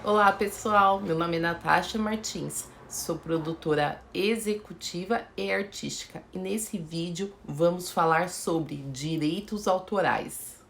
Olá pessoal, meu nome é Natasha Martins, sou produtora executiva e artística e nesse vídeo vamos falar sobre direitos autorais.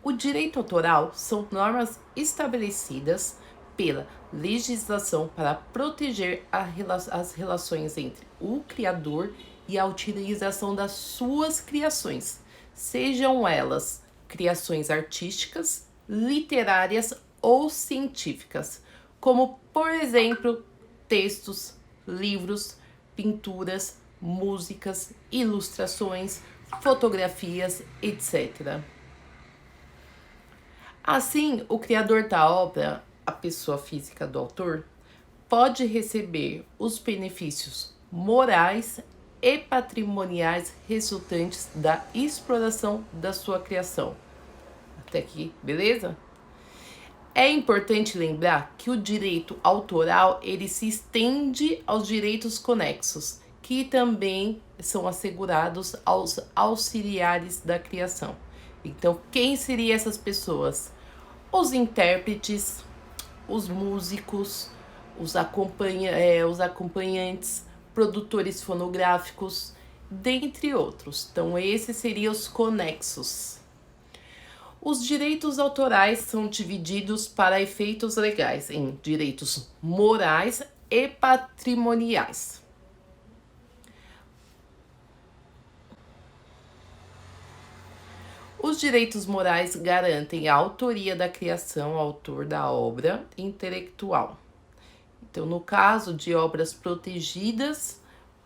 O direito autoral são normas estabelecidas pela legislação para proteger as relações entre o criador e a utilização das suas criações, sejam elas criações artísticas, literárias ou científicas, como, por exemplo, textos, livros, pinturas, músicas, ilustrações, fotografias, etc. Assim, o criador da obra, a pessoa física do autor, pode receber os benefícios morais e patrimoniais resultantes da exploração da sua criação. Até aqui, beleza? É importante lembrar que o direito autoral ele se estende aos direitos conexos, que também são assegurados aos auxiliares da criação. Então, quem seriam essas pessoas? Os intérpretes, os músicos, os acompanhantes, produtores fonográficos, dentre outros. Então, esses seriam os conexos. Os direitos autorais são divididos para efeitos legais em direitos morais e patrimoniais. Os direitos morais garantem a autoria da criação, autor da obra intelectual. Então, no caso de obras protegidas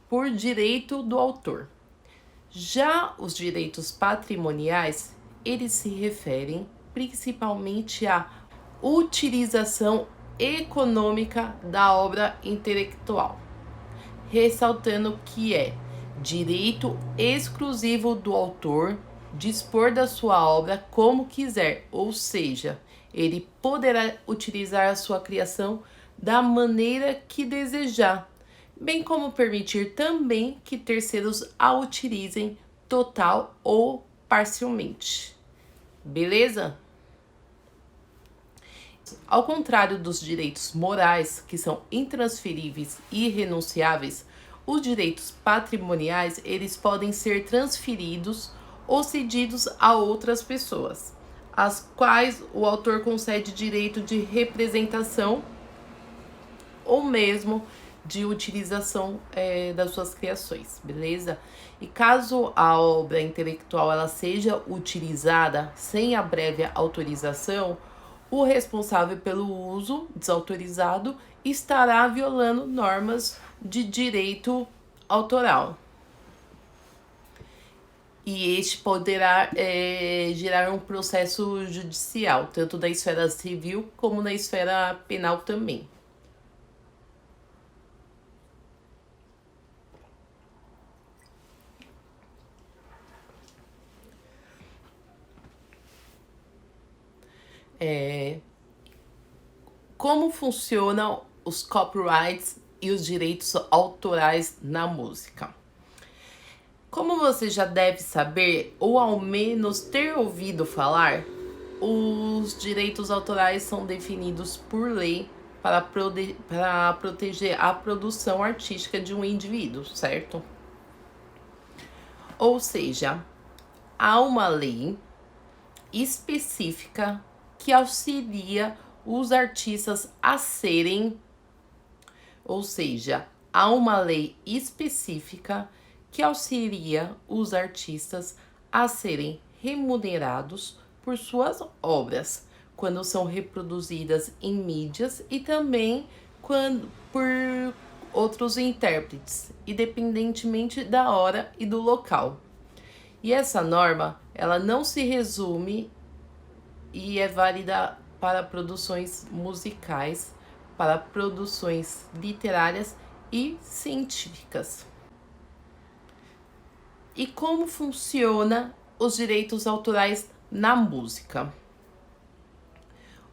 por direito do autor. Já os direitos patrimoniais, eles se referem principalmente à utilização econômica da obra intelectual, ressaltando que é direito exclusivo do autor dispor da sua obra como quiser, ou seja, ele poderá utilizar a sua criação da maneira que desejar, bem como permitir também que terceiros a utilizem total ou parcialmente. Beleza? Ao contrário dos direitos morais, que são intransferíveis e irrenunciáveis, os direitos patrimoniais, eles podem ser transferidos ou cedidos a outras pessoas, às quais o autor concede direito de representação ou mesmo de utilização das suas criações, beleza? E caso a obra intelectual ela seja utilizada sem a prévia autorização, o responsável pelo uso desautorizado estará violando normas de direito autoral. E este poderá gerar um processo judicial, tanto na esfera civil como na esfera penal também. Como funcionam os copyrights e os direitos autorais na música? Como você já deve saber, ou ao menos ter ouvido falar, os direitos autorais são definidos por lei para proteger a produção artística de um indivíduo, certo? Ou seja, há uma lei específica que auxilia os artistas a serem, ou seja, há uma lei específica que auxilia os artistas a serem remunerados por suas obras, quando são reproduzidas em mídias e também por outros intérpretes, independentemente da hora e do local. E essa norma, ela não se resume e é válida para produções musicais, para produções literárias e científicas. E como funciona os direitos autorais na música?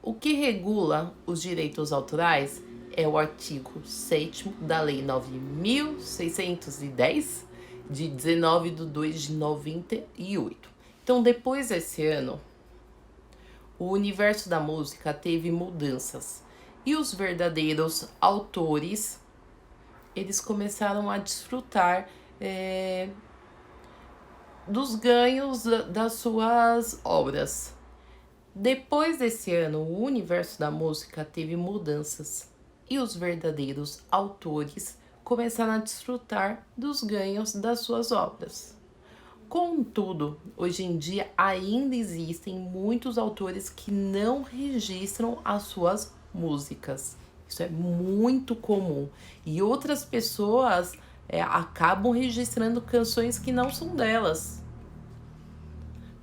O que regula os direitos autorais é o artigo 7º da Lei 9.610, de 19/2/98. Então, depois desse ano, o universo da música teve mudanças e os verdadeiros autores, eles começaram a desfrutar dos ganhos das suas obras. Depois desse ano, o universo da música teve mudanças e os verdadeiros autores começaram a desfrutar dos ganhos das suas obras. Contudo, hoje em dia ainda existem muitos autores que não registram as suas músicas. Isso é muito comum. E outras pessoas acabam registrando canções que não são delas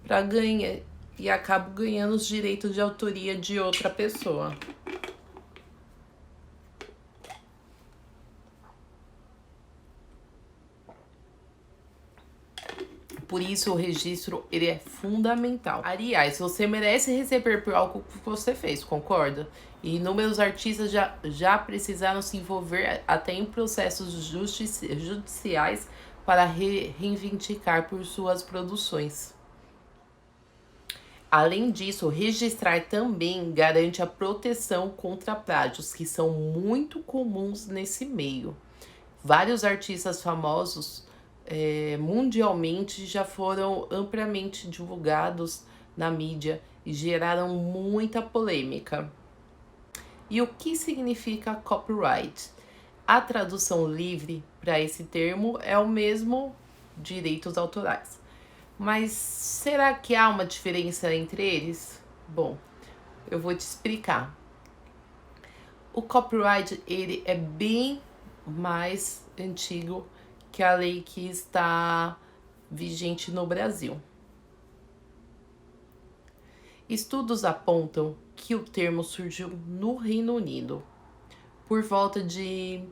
para ganhar e acabam ganhando os direitos de autoria de outra pessoa. Por isso o registro ele é fundamental. Aliás, você merece receber por algo que você fez, concorda? E inúmeros artistas já precisaram se envolver até em processos judiciais para reivindicar por suas produções. Além disso, registrar também garante a proteção contra plágios, que são muito comuns nesse meio. Vários artistas famosos mundialmente já foram amplamente divulgados na mídia e geraram muita polêmica. E o que significa copyright? A tradução livre para esse termo é o mesmo direitos autorais. Mas será que há uma diferença entre eles? Bom, eu vou te explicar. O copyright ele é bem mais antigo que a lei que está vigente no Brasil. Estudos apontam que o termo surgiu no Reino Unido por volta de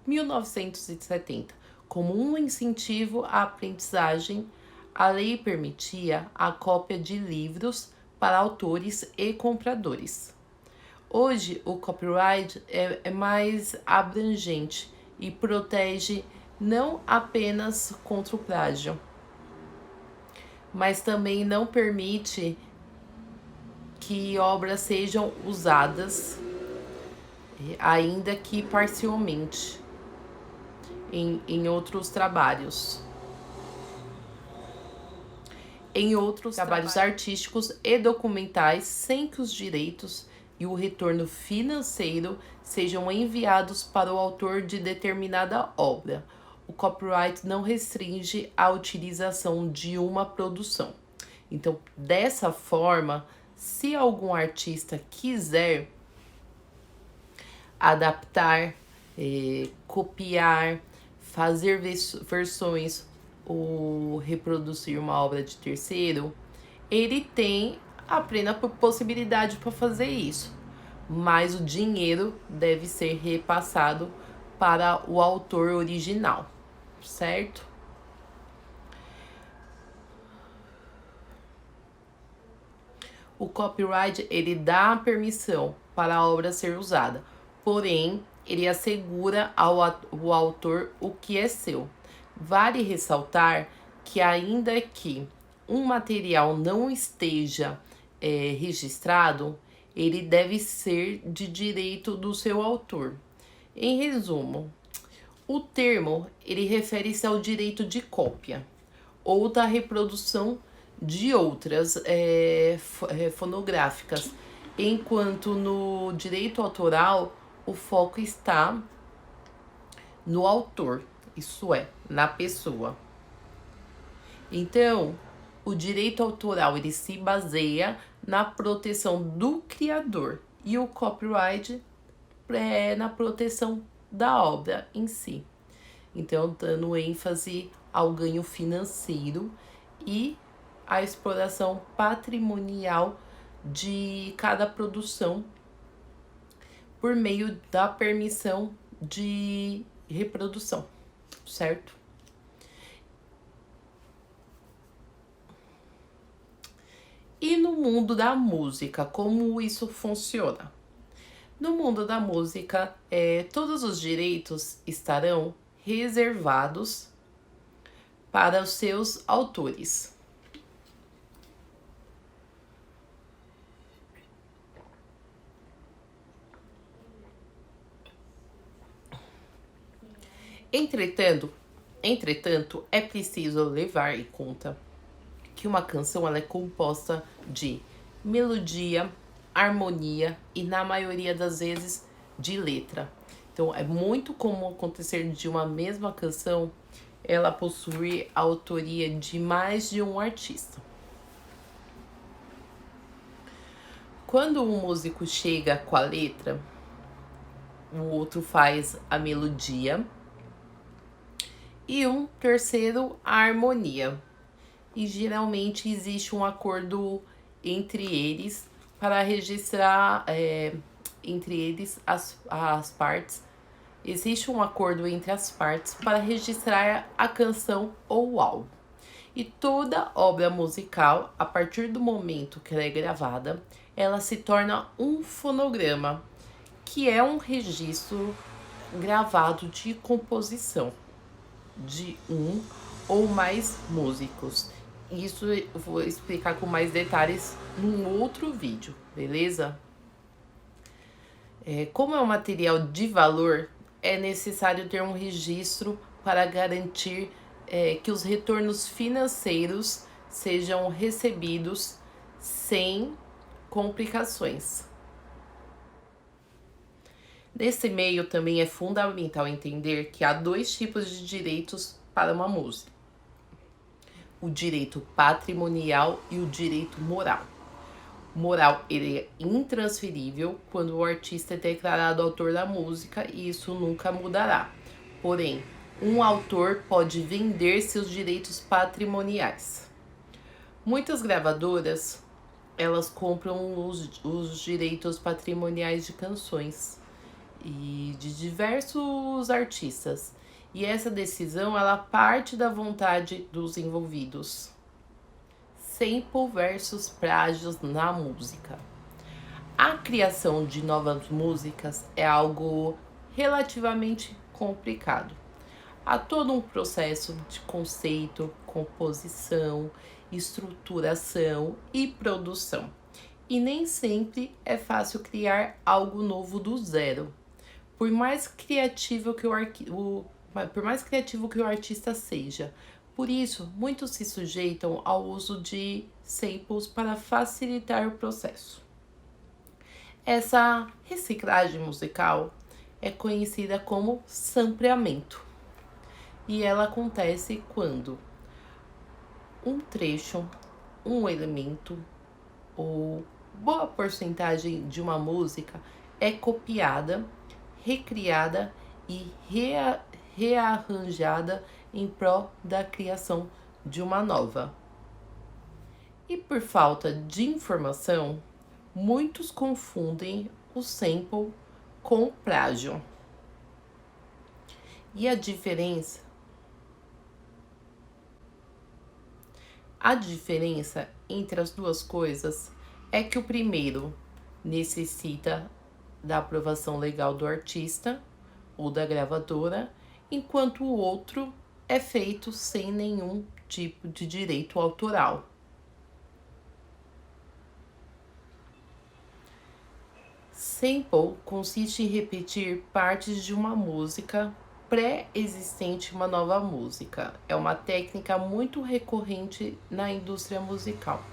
1970. Como um incentivo à aprendizagem, a lei permitia a cópia de livros para autores e compradores. Hoje, o copyright é mais abrangente e protege não apenas contra o plágio, mas também não permite que obras sejam usadas, ainda que parcialmente, em outros trabalhos. Em outros trabalhos artísticos e documentais, sem que os direitos e o retorno financeiro sejam enviados para o autor de determinada obra. O copyright não restringe a utilização de uma produção. Então, dessa forma, se algum artista quiser adaptar, copiar, fazer versões ou reproduzir uma obra de terceiro, ele tem a plena possibilidade para fazer isso, mas o dinheiro deve ser repassado para o autor original, certo? O copyright ele dá a permissão para a obra ser usada, porém ele assegura ao autor o que é seu. Vale ressaltar que ainda que um material não esteja registrado, ele deve ser de direito do seu autor. Em resumo, o termo ele refere-se ao direito de cópia ou da reprodução de outras fonográficas, enquanto no direito autoral o foco está no autor, isso é, na pessoa. Então, o direito autoral ele se baseia na proteção do criador e o copyright é na proteção da obra em si. Então, dando ênfase ao ganho financeiro e à exploração patrimonial de cada produção por meio da permissão de reprodução, certo? E no mundo da música, como isso funciona? No mundo da música, todos os direitos estarão reservados para os seus autores. Entretanto, é preciso levar em conta que uma canção ela é composta de melodia, harmonia e, na maioria das vezes, de letra. Então, é muito comum acontecer de uma mesma canção ela possuir a autoria de mais de um artista. Quando um músico chega com a letra, o outro faz a melodia e um terceiro a harmonia. E geralmente existe um acordo entre eles para registrar entre eles as partes. Existe um acordo entre as partes para registrar a canção ou o álbum. E toda obra musical, a partir do momento que ela é gravada, ela se torna um fonograma, que é um registro gravado de composição de um ou mais músicos. Isso eu vou explicar com mais detalhes num outro vídeo, beleza? Como é um material de valor, é necessário ter um registro para garantir que os retornos financeiros sejam recebidos sem complicações. Nesse meio também é fundamental entender que há dois tipos de direitos para uma música: o direito patrimonial e o direito moral. O moral ele é intransferível quando o artista é declarado autor da música e isso nunca mudará. Porém, um autor pode vender seus direitos patrimoniais. Muitas gravadoras elas compram os direitos patrimoniais de canções e de diversos artistas. E essa decisão ela parte da vontade dos envolvidos. Sample versus plágios na música. A criação de novas músicas é algo relativamente complicado. Há todo um processo de conceito, composição, estruturação e produção. E nem sempre é fácil criar algo novo do zero. Por mais criativo que o artista seja. Por isso, muitos se sujeitam ao uso de samples para facilitar o processo. Essa reciclagem musical é conhecida como sampleamento. E ela acontece quando um trecho, um elemento ou boa porcentagem de uma música é copiada, recriada e rearranjada em prol da criação de uma nova. E por falta de informação, muitos confundem o sample com o plágio. E a diferença entre as duas coisas é que o primeiro necessita da aprovação legal do artista ou da gravadora, enquanto o outro é feito sem nenhum tipo de direito autoral. Sample consiste em repetir partes de uma música pré-existente em uma nova música. É uma técnica muito recorrente na indústria musical,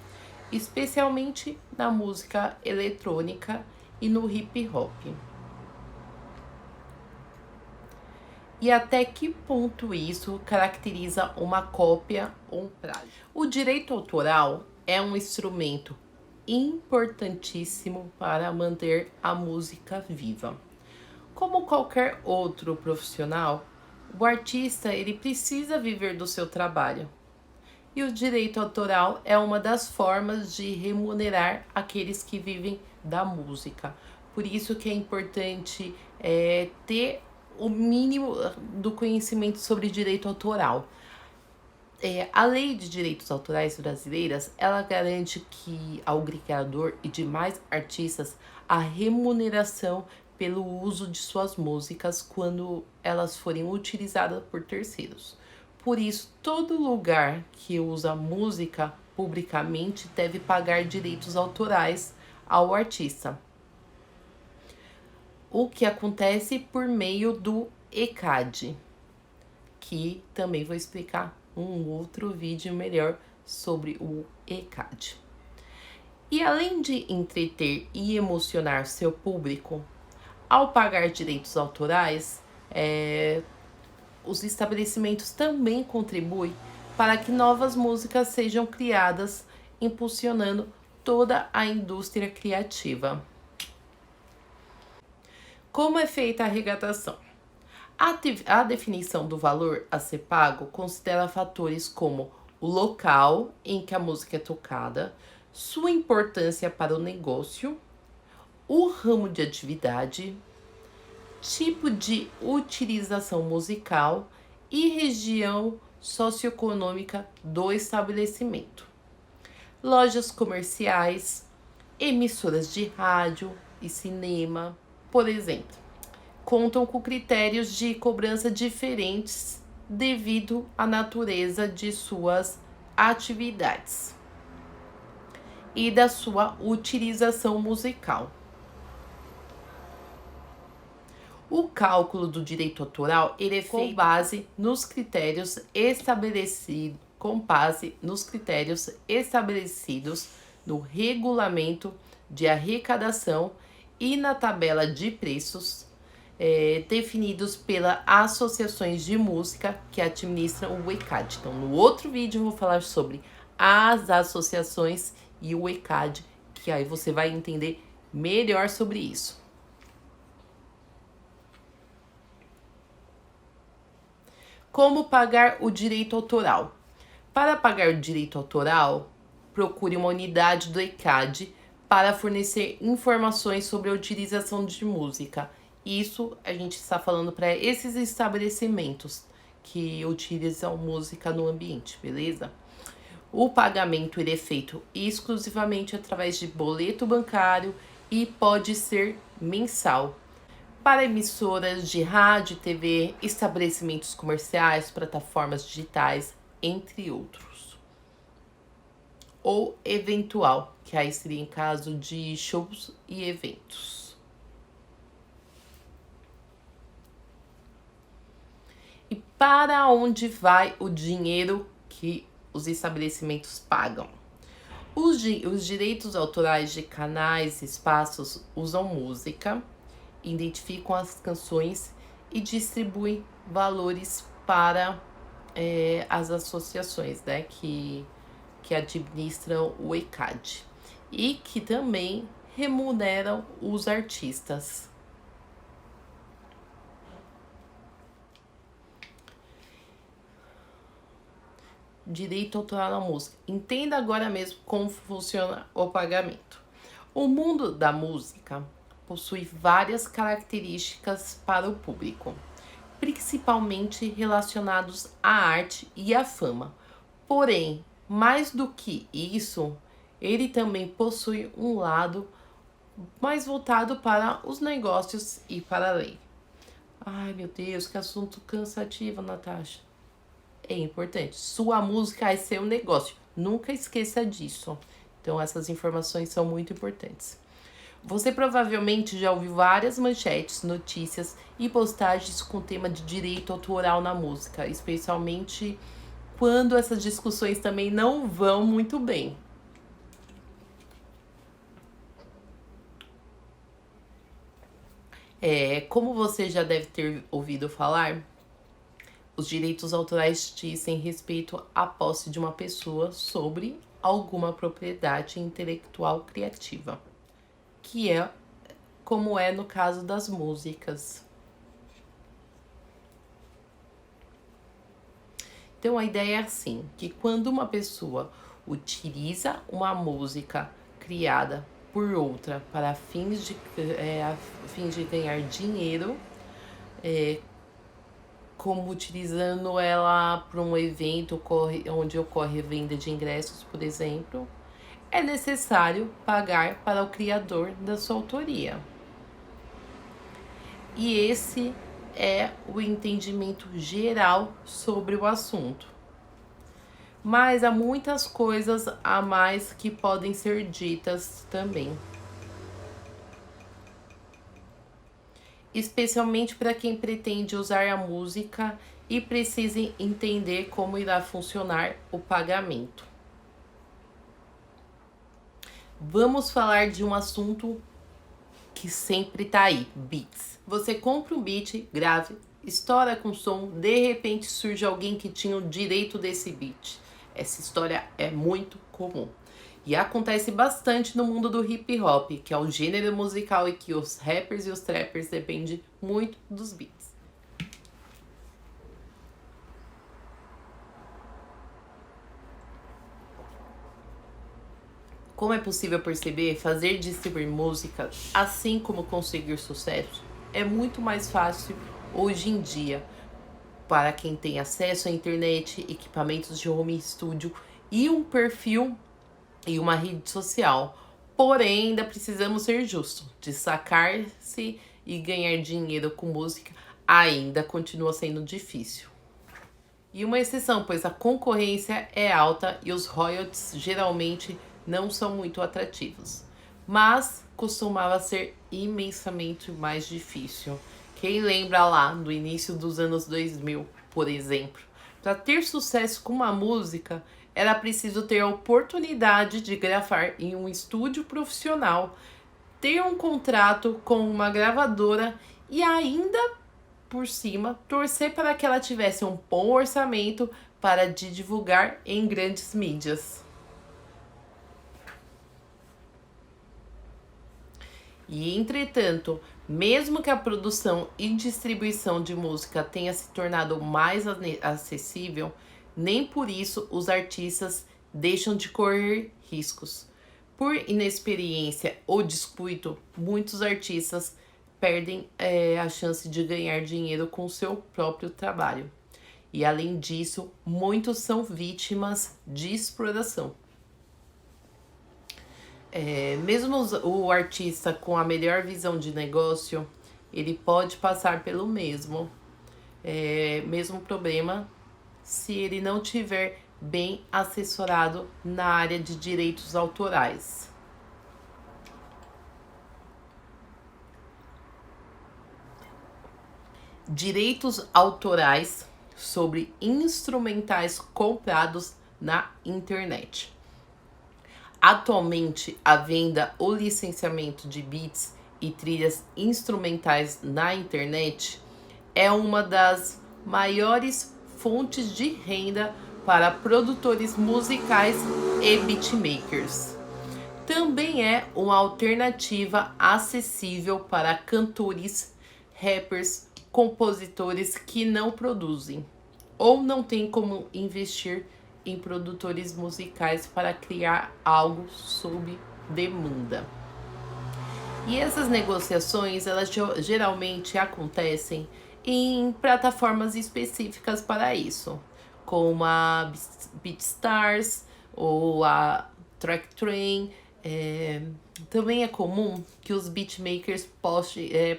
especialmente na música eletrônica e no hip hop. E até que ponto isso caracteriza uma cópia ou um plágio? O direito autoral é um instrumento importantíssimo para manter a música viva. Como qualquer outro profissional, o artista ele precisa viver do seu trabalho. E o direito autoral é uma das formas de remunerar aqueles que vivem da música. Por isso que é importante ter o mínimo do conhecimento sobre direito autoral. A Lei de Direitos Autorais brasileiras, ela garante que ao criador e demais artistas a remuneração pelo uso de suas músicas quando elas forem utilizadas por terceiros. Por isso, todo lugar que usa música publicamente deve pagar direitos autorais ao artista. O que acontece por meio do ECAD, que também vou explicar um outro vídeo melhor sobre o ECAD. E além de entreter e emocionar seu público, ao pagar direitos autorais, os estabelecimentos também contribuem para que novas músicas sejam criadas, impulsionando toda a indústria criativa. Como é feita a arrecadação? A definição do valor a ser pago considera fatores como o local em que a música é tocada, sua importância para o negócio, o ramo de atividade, tipo de utilização musical e região socioeconômica do estabelecimento. Lojas comerciais, emissoras de rádio e cinema, por exemplo, contam com critérios de cobrança diferentes devido à natureza de suas atividades e da sua utilização musical. O cálculo do direito autoral ele é feito com base nos critérios estabelecidos no regulamento de arrecadação e na tabela de preços definidos pelas associações de música que administram o ECAD. Então, no outro vídeo eu vou falar sobre as associações e o ECAD, que aí você vai entender melhor sobre isso. Como pagar o direito autoral? Para pagar o direito autoral, procure uma unidade do ECAD para fornecer informações sobre a utilização de música. Isso a gente está falando para esses estabelecimentos que utilizam música no ambiente, beleza? O pagamento ele é feito exclusivamente através de boleto bancário e pode ser mensal. Para emissoras de rádio, TV, estabelecimentos comerciais, plataformas digitais, entre outros. Ou eventual, que aí seria em caso de shows e eventos. E para onde vai o dinheiro que os estabelecimentos pagam? Os direitos autorais de canais e espaços usam música, identificam as canções e distribuem valores para as associações, né, que administram o ECAD e que também remuneram os artistas. Direito autoral na música. Entenda agora mesmo como funciona o pagamento. O mundo da música possui várias características para o público, principalmente relacionados à arte e à fama. Porém, mais do que isso, ele também possui um lado mais voltado para os negócios e para a lei. Ai, meu Deus, que assunto cansativo, Natasha. É importante. Sua música é seu negócio. Nunca esqueça disso. Então, essas informações são muito importantes. Você provavelmente já ouviu várias manchetes, notícias e postagens com tema de direito autoral na música, especialmente quando essas discussões também não vão muito bem. Como você já deve ter ouvido falar, os direitos autorais dizem respeito à posse de uma pessoa sobre alguma propriedade intelectual criativa, que é como é no caso das músicas. Então a ideia é assim, que quando uma pessoa utiliza uma música criada por outra para fins de ganhar dinheiro como utilizando ela para um evento onde ocorre venda de ingressos, por exemplo, é necessário pagar para o criador da sua autoria. E esse é o entendimento geral sobre o assunto. Mas há muitas coisas a mais que podem ser ditas também. Especialmente para quem pretende usar a música e precisa entender como irá funcionar o pagamento. Vamos falar de um assunto que sempre tá aí, beats. Você compra um beat, grave, estoura com som, de repente surge alguém que tinha o direito desse beat. Essa história é muito comum. E acontece bastante no mundo do hip hop, que é o gênero musical em que os rappers e os trappers dependem muito dos beats. Como é possível perceber, fazer e distribuir música, assim como conseguir sucesso, é muito mais fácil hoje em dia para quem tem acesso à internet, equipamentos de home studio e um perfil e uma rede social. Porém, ainda precisamos ser justos. Destacar-se e ganhar dinheiro com música ainda continua sendo difícil. E uma exceção, pois a concorrência é alta e os royalties geralmente não são muito atrativos. Mas costumava ser imensamente mais difícil. Quem lembra lá do início dos anos 2000, por exemplo? Para ter sucesso com uma música, era preciso ter a oportunidade de gravar em um estúdio profissional, ter um contrato com uma gravadora e ainda por cima torcer para que ela tivesse um bom orçamento para divulgar em grandes mídias. E entretanto, mesmo que a produção e distribuição de música tenha se tornado mais acessível, nem por isso os artistas deixam de correr riscos. Por inexperiência ou descuido, muitos artistas perdem a chance de ganhar dinheiro com seu próprio trabalho. E além disso, muitos são vítimas de exploração. Mesmo o artista com a melhor visão de negócio, ele pode passar pelo mesmo problema se ele não tiver bem assessorado na área de direitos autorais. Direitos autorais sobre instrumentais comprados na internet. Atualmente, a venda ou licenciamento de beats e trilhas instrumentais na internet é uma das maiores fontes de renda para produtores musicais e beatmakers. Também é uma alternativa acessível para cantores, rappers, compositores que não produzem ou não têm como investir em produtores musicais para criar algo sob demanda. E essas negociações, elas geralmente acontecem em plataformas específicas para isso, como a BeatStars ou a Tracktrain. Também é comum que os beatmakers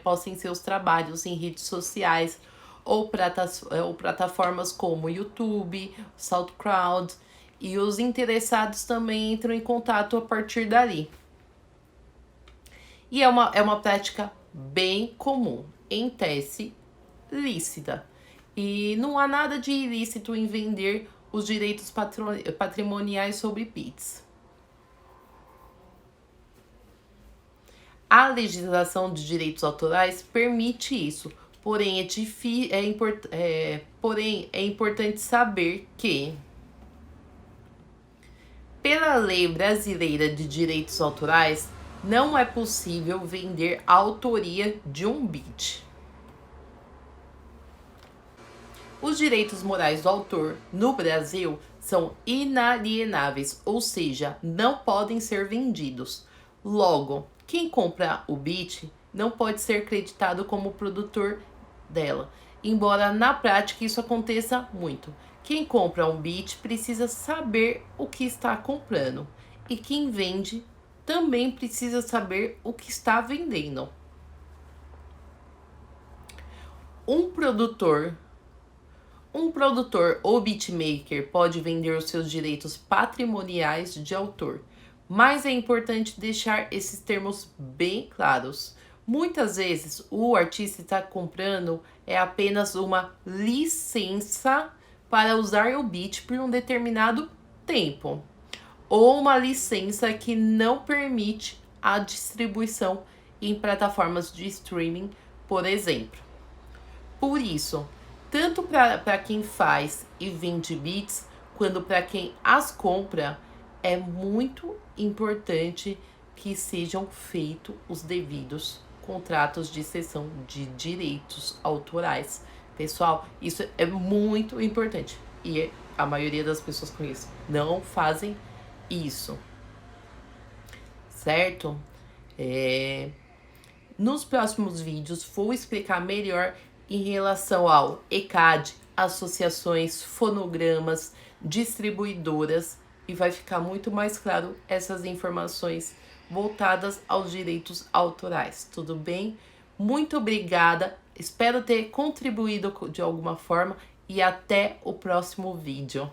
postem seus trabalhos em redes sociais ou plataformas como YouTube, SoundCloud, e os interessados também entram em contato a partir dali. E é uma prática bem comum, em tese lícita. E não há nada de ilícito em vender os direitos patrimoniais sobre beats. A legislação de direitos autorais permite isso, porém é importante saber que, pela lei brasileira de direitos autorais, não é possível vender a autoria de um beat. Os direitos morais do autor no Brasil são inalienáveis, ou seja, não podem ser vendidos. Logo, quem compra o beat não pode ser creditado como produtor dela. embora na prática isso aconteça muito. Quem compra um beat precisa saber o que está comprando, e quem vende também precisa saber o que está vendendo. Um produtor ou beatmaker pode vender os seus direitos patrimoniais de autor, mas é importante deixar esses termos bem claros. Muitas vezes o artista está comprando apenas uma licença para usar o beat por um determinado tempo, ou uma licença que não permite a distribuição em plataformas de streaming, por exemplo. Por isso, tanto para quem faz e vende beats, quanto para quem as compra, é muito importante que sejam feitos os devidos contratos de cessão de direitos autorais. Pessoal, isso é muito importante. E a maioria das pessoas com isso não fazem isso. Certo? Nos próximos vídeos vou explicar melhor em relação ao ECAD, associações, fonogramas, distribuidoras, e vai ficar muito mais claro essas informações voltadas aos direitos autorais, tudo bem? Muito obrigada, espero ter contribuído de alguma forma e até o próximo vídeo.